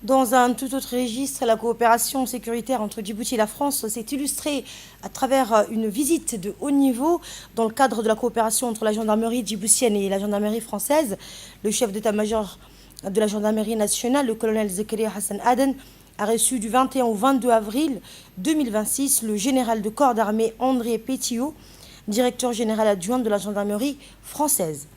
Dans un tout autre registre, la coopération sécuritaire entre Djibouti et la France s'est illustrée à travers une visite de haut niveau dans le cadre de la coopération entre la gendarmerie djiboutienne et la gendarmerie française. Le chef d'état-major de la gendarmerie nationale, le colonel Zakaria Hassan Aden, a reçu du 21 au 22 avril 2026 le général de corps d'armée André Pétillot, directeur général adjoint de la gendarmerie française.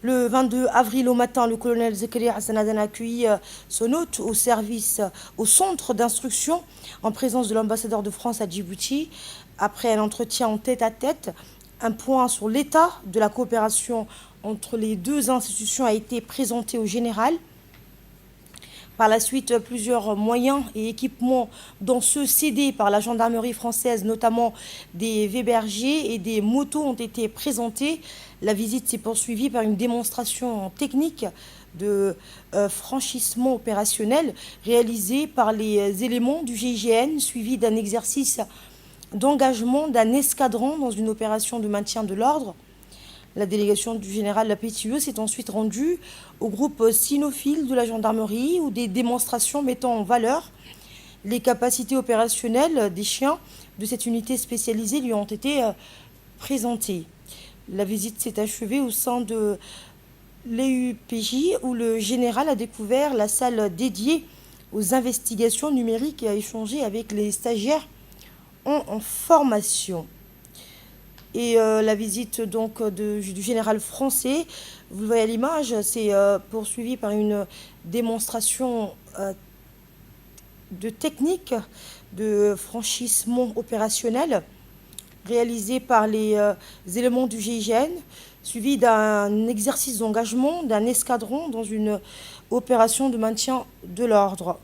Le 22 avril au matin, le colonel Zakaria Hassan Aden a accueilli son hôte au centre d'instruction en présence de l'ambassadeur de France à Djibouti. Après un entretien en tête-à-tête, un point sur l'état de la coopération entre les deux institutions a été présenté au général. Par la suite, plusieurs moyens et équipements, dont ceux cédés par la gendarmerie française, notamment des Webergé et des motos, ont été présentés. La visite s'est poursuivie par une démonstration technique de franchissement opérationnel réalisée par les éléments du GIGN, suivi d'un exercice d'engagement d'un escadron dans une opération de maintien de l'ordre. La délégation du général Lapétieux s'est ensuite rendue au groupe cynophile de la gendarmerie où des démonstrations mettant en valeur les capacités opérationnelles des chiens de cette unité spécialisée lui ont été présentées. La visite s'est achevée au sein de l'EUPJ où le général a découvert la salle dédiée aux investigations numériques et a échangé avec les stagiaires en formation. Et la visite donc du général français, vous le voyez à l'image, c'est poursuivi par une démonstration de technique de franchissement opérationnel réalisée par les éléments du GIGN, suivi d'un exercice d'engagement d'un escadron dans une opération de maintien de l'ordre.